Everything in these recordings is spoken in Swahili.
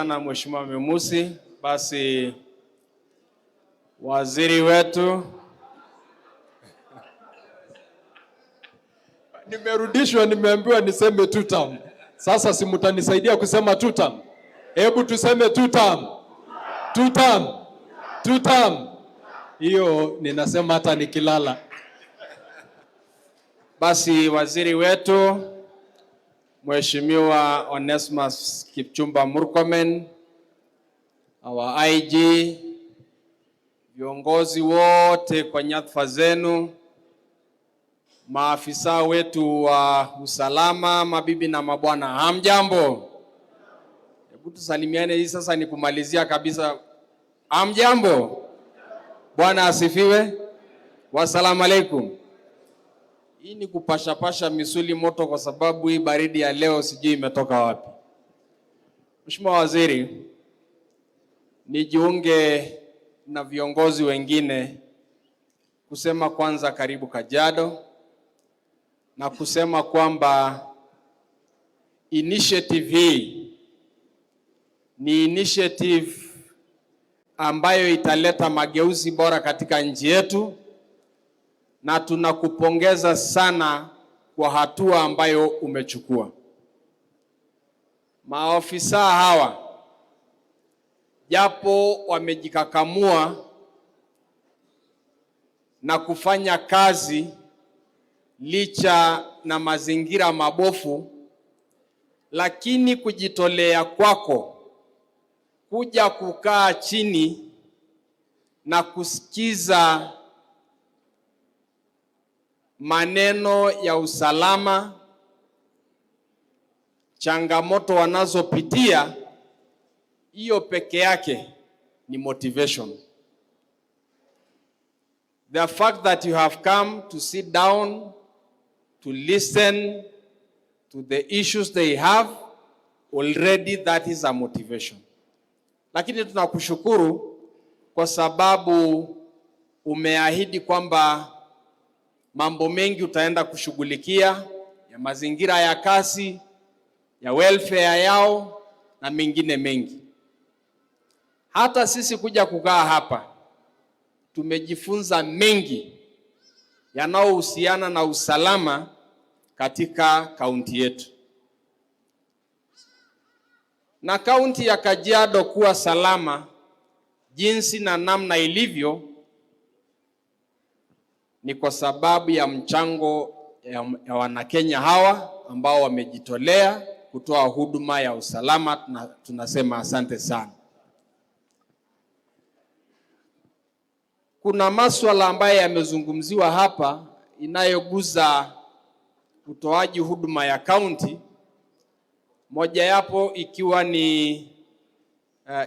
sana Mheshimiwa Memusi. Basi waziri wetu nimerudishwa, nimeambiwa niseme 2 term. Sasa si mtanisaidia kusema 2 term? Hebu tuseme 2 term. 2 term. 2 term. Hiyo ninasema hata nikilala. Basi waziri wetu Mheshimiwa Onesmus Kipchumba Murkomen, our IG, viongozi wote kwa nyadhifa zenu, maafisa wetu wa usalama, mabibi na mabwana, hamjambo? Hebu tusalimiane hii sasa ni kumalizia kabisa. Hamjambo? Bwana asifiwe. Wassalamu alaikum. Hii ni kupasha misuli moto kwa sababu hii baridi ya leo sijui imetoka wapi. Mheshimiwa Waziri, nijiunge na viongozi wengine kusema kwanza karibu Kajiado na kusema kwamba initiative hii ni initiative ambayo italeta mageuzi bora katika nchi yetu, na tunakupongeza sana kwa hatua ambayo umechukua. Maofisa hawa japo wamejikakamua na kufanya kazi licha na mazingira mabofu, lakini kujitolea kwako kuja kukaa chini na kusikiza maneno ya usalama, changamoto wanazopitia, hiyo peke yake ni motivation. The fact that you have come to sit down to listen to the issues they have, already that is a motivation. Lakini tunakushukuru kwa sababu umeahidi kwamba mambo mengi utaenda kushughulikia, ya mazingira ya kazi, ya welfare yao na mengine mengi. Hata sisi kuja kukaa hapa tumejifunza mengi yanayohusiana na usalama katika kaunti yetu. Na kaunti ya Kajiado kuwa salama jinsi na namna ilivyo ni kwa sababu ya mchango ya Wanakenya hawa ambao wamejitolea kutoa huduma ya usalama, na tunasema asante sana. Kuna masuala ambayo yamezungumziwa hapa inayoguza utoaji huduma ya kaunti, moja yapo ikiwa ni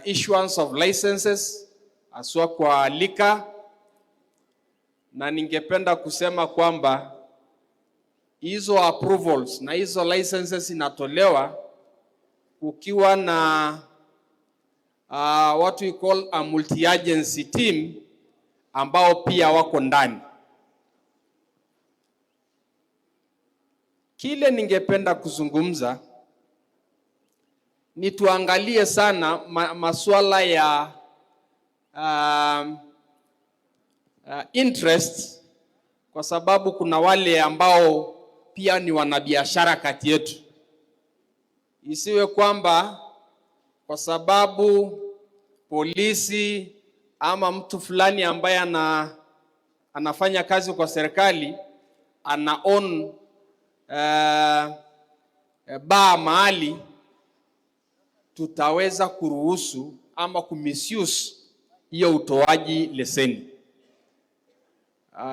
issuance of licenses aswa kwa liquor, na ningependa kusema kwamba hizo approvals na hizo licenses inatolewa ukiwa na what we call a multi-agency team ambao pia wako ndani. Kile ningependa kuzungumza ni tuangalie sana masuala ya interest, kwa sababu kuna wale ambao pia ni wanabiashara kati yetu. Isiwe kwamba kwa sababu polisi ama mtu fulani ambaye anafanya kazi kwa serikali ana own bar mahali, tutaweza kuruhusu ama kumisuse hiyo utoaji leseni.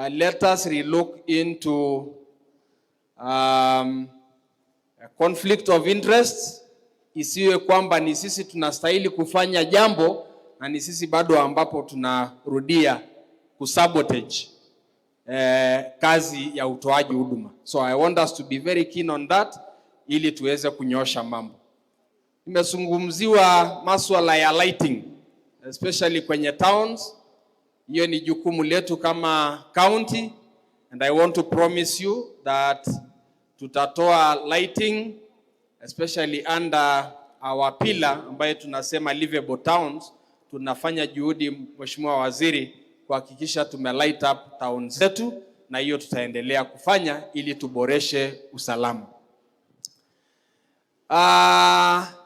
Let us relook into a conflict of interest. Isiwe kwamba ni sisi tunastahili kufanya jambo na ni sisi bado ambapo tunarudia kusabotage kazi ya utoaji huduma. So I want us to be very keen on that ili tuweze kunyosha mambo. Nimezungumziwa masuala ya lighting, especially kwenye towns. Hiyo ni jukumu letu kama county, and I want to promise you that tutatoa lighting especially under our pillar ambayo tunasema livable towns, tunafanya juhudi Mheshimiwa Waziri kuhakikisha light up town zetu, na hiyo tutaendelea kufanya ili tuboreshe usalama.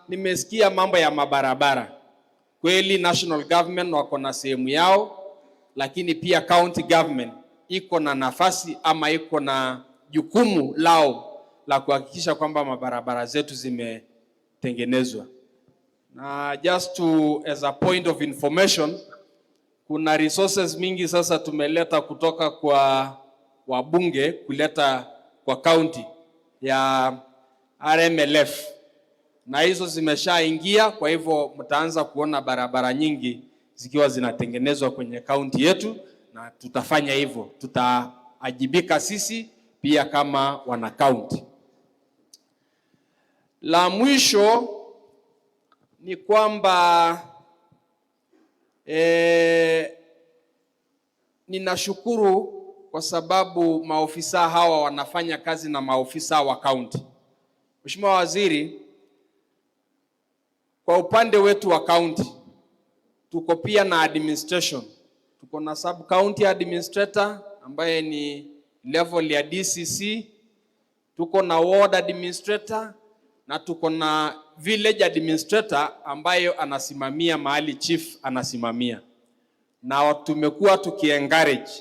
Nimesikia mambo ya mabarabara. Kweli national government wako na sehemu yao, lakini pia county government iko na nafasi ama iko na jukumu lao la kuhakikisha kwamba mabarabara zetu zimetengenezwa. Na just as a point of information, kuna resources mingi sasa tumeleta kutoka kwa wabunge kuleta kwa county ya RMLF, na hizo zimeshaingia. Kwa hivyo mtaanza kuona barabara nyingi zikiwa zinatengenezwa kwenye county yetu, na tutafanya hivyo, tutaajibika sisi pia kama wana county. La mwisho ni kwamba ninashukuru kwa sababu maofisa hawa wanafanya kazi na maofisa wa county. Mheshimiwa Waziri, kwa upande wetu wa county tuko pia na administration. Tuko na sub county administrator ambaye ni level ya DCC, tuko na ward administrator, na tuko na village administrator ambayo anasimamia mahali chief anasimamia. Na tumekuwa tukiencourage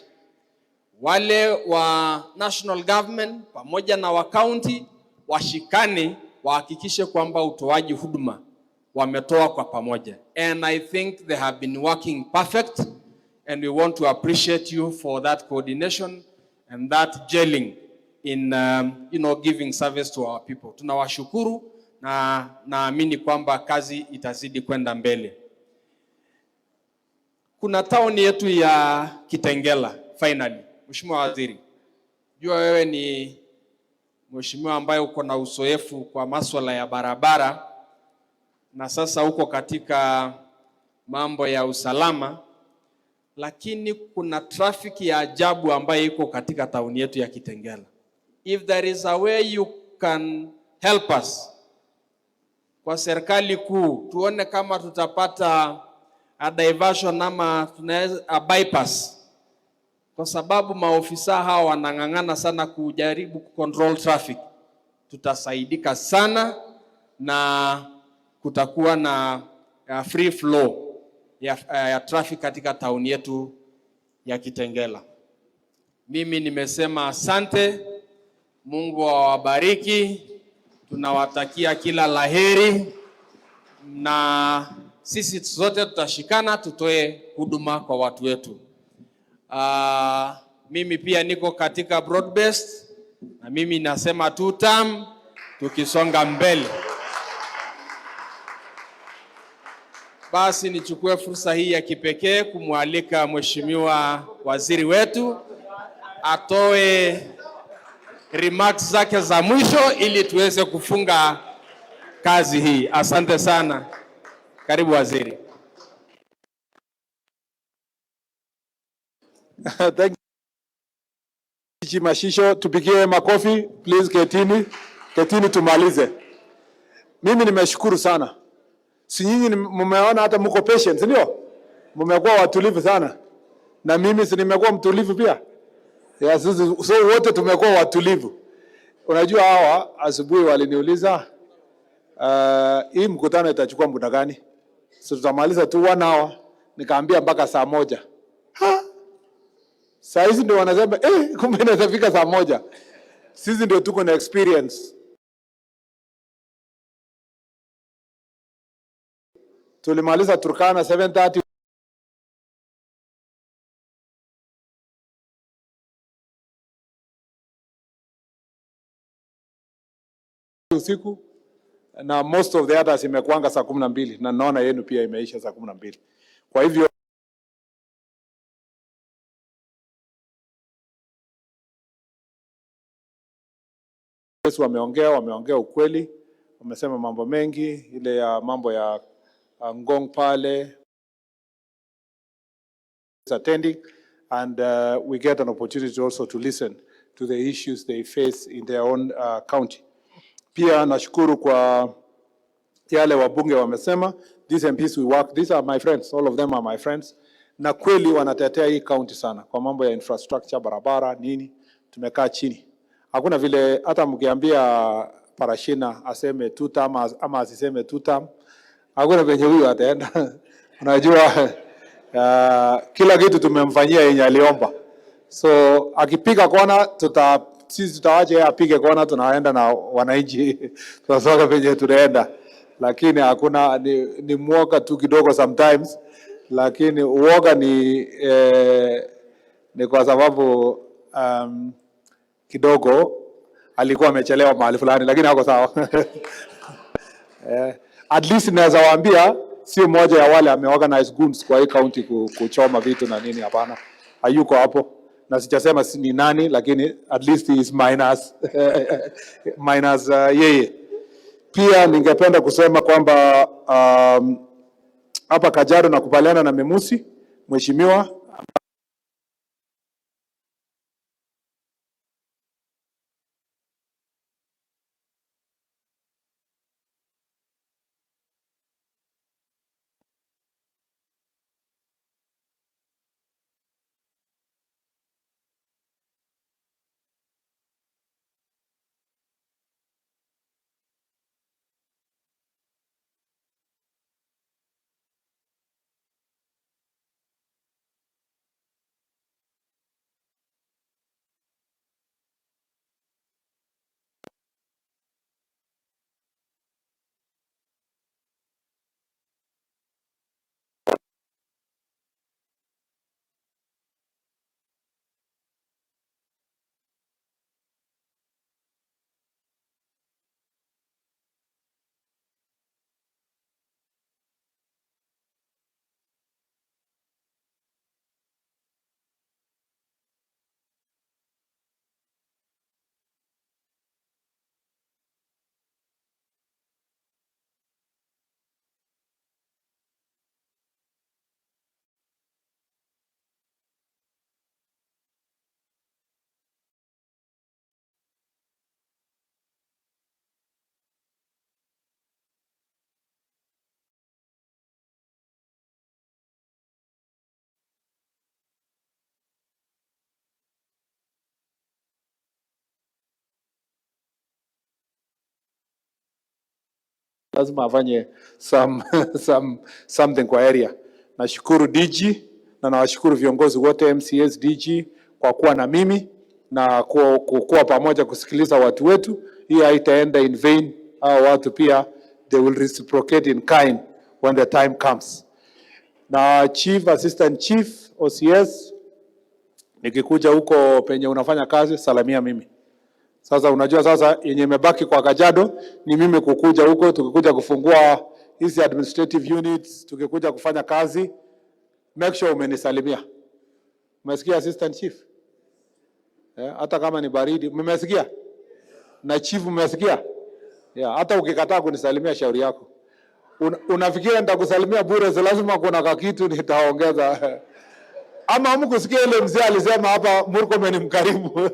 wale wa national government pamoja na wa county washikane, wahakikishe kwamba utoaji huduma wametoa kwa pamoja. And I think they have been working perfect, and we want to appreciate you for that coordination and that gelling in giving service to our people. Tunawashukuru na naamini kwamba kazi itazidi kwenda mbele. Kuna town yetu ya Kitengela finally. Mheshimiwa Waziri, jua wewe ni mheshimiwa ambaye uko na uzoefu kwa masuala ya barabara, na sasa uko katika mambo ya usalama, lakini kuna traffic ya ajabu ambayo iko katika town yetu ya Kitengela. If there is a way you can help us kwa serikali kuu, tuone kama tutapata a diversion ama tunaweza a bypass, kwa sababu maofisa hawa wanang'ang'ana sana kujaribu control traffic. Tutasaidika sana na kutakuwa na free flow ya traffic katika town yetu ya Kitengela. Mimi nimesema asante, Mungu awabariki, tunawatakia kila laheri, na sisi sote tutashikana tutoe huduma kwa watu wetu. Mimi pia niko katika broad based, na mimi nasema 2 term tukisonga mbele. Basi nichukue fursa hii ya kipekee kumwalika Mheshimiwa Waziri wetu atoe remarks zake za mwisho ili tuweze kufunga kazi hii. Asante sana. Karibu Waziri. Thank you. Mashisho, tupigie makofi. Please ketini tumalize. Mimi nimeshukuru sana. Si nyinyi mmeona hata mko patient, ndio? Mmekuwa watulivu sana. Na mimi si nimekuwa mtulivu pia. Ya sisi so wote tumekuwa watulivu. Unajua hawa asubuhi waliniuliza hii mkutano itachukua muda gani? So tutamaliza tu 1 hour. Nikaambia mpaka saa 1. Saa hizi ndio wanasema kumbe inafika saa 1. Sisi ndio tuko na experience. Tulimaliza Turkana 7:30 usiku, na most of the others imekuanga saa 12, na naona yenu pia imeisha saa 12. Kwa hivyo wameongea ukweli, wamesema mambo mengi, ile ya mambo ya Ngong pale attending, and we get an opportunity also to listen to the issues they face in their own county. Pia nashukuru kwa yale wabunge wamesema. These MPs we work, these are my friends, all of them are my friends, na kweli wanatetea hii county sana kwa mambo ya infrastructure, barabara nini. Tumekaa chini, hakuna vile hata mkiambia Parashina aseme 2 term ama asiseme 2 term, hakuna venye huyu ataenda. Unajua kila kitu tumemfanyia yenye aliomba, so akipiga kona sisi tutawacha yeye apige kona, tunaenda na wananchi tunasonga venye tunaenda, lakini hakuna ni mwoga tu kidogo sometimes, lakini uoga ni kwa sababu kidogo alikuwa amechelewa mahali fulani, lakini hako sawa. At least naweza waambia sio moja ya wale ameorganize goons kwa hii county kuchoma vitu na nini, hapana. Hayuko hapo, na sijasema ni nani, lakini at least he is minus minus yeye. Pia ningependa kusema kwamba hapa Kajiado nakubaliana na Memusi mheshimiwa. Lazima afanye something kwa area. Nashukuru DG na nawashukuru viongozi wote MCS DG kwa kuwa na mimi na kuwa pamoja kusikiliza watu wetu. Hii haitaenda in vain. Hao watu pia they will reciprocate in kind when the time comes. Na Chief, Assistant Chief, OCS, nikikuja huko penye unafanya kazi, salamia mimi. Sasa unajua sasa yenye imebaki kwa Kajiado ni mimi kukuja huko, tukikuja kufungua hizi administrative units, tukikuja kufanya kazi, make sure umenisalimia. Umesikia Assistant Chief? Hata kama ni baridi, mmesikia? Na Chief mmesikia? Hata ukikataa kunisalimia shauri yako. Unafikiria nitakusalimia bure? Lazima kuna kitu nitaongeza. Ama hamkusikia ile mzee alisema hapa Murkomen ni mkarimu.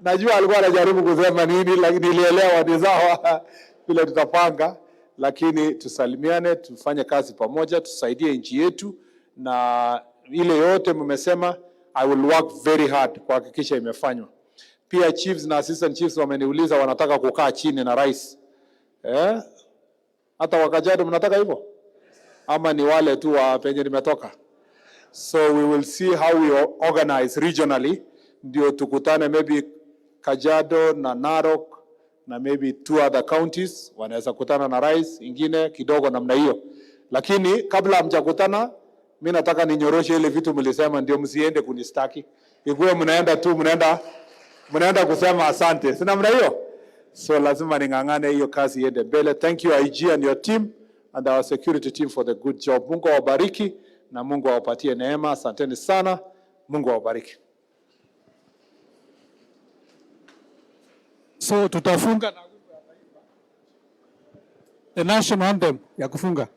Najua alikuwa anajaribu kusema nini, lakini nilielewa ni sawa vile tutapanga, lakini tusalimiane, tufanye kazi pamoja, tusaidie nchi yetu, na ile yote mmesema I will work very hard kuhakikisha imefanywa. Pia chiefs na assistant chiefs wameniuliza wanataka kukaa chini na rais. Hata Kajiado mnataka hivyo? Ama ni wale tu wa penye nimetoka? So we will see how we organize regionally, ndio tukutane maybe Kajiado na Narok na maybe 2 other counties wanaweza kutana na rais ingine kidogo namna hiyo. Lakini kabla hamjakutana, mimi nataka ninyoroshe ile vitu mlisema, ndio msiende kunistaki. Ikuwe mnaenda tu mnaenda kusema asante. Si namna hiyo? So lazima ningangane hiyo kazi iende mbele. Thank you IG and your team and our security team for the good job. Mungu awabariki na Mungu awapatie neema. Asanteni sana. Mungu awabariki. So tutafunga na the national anthem ya kufunga.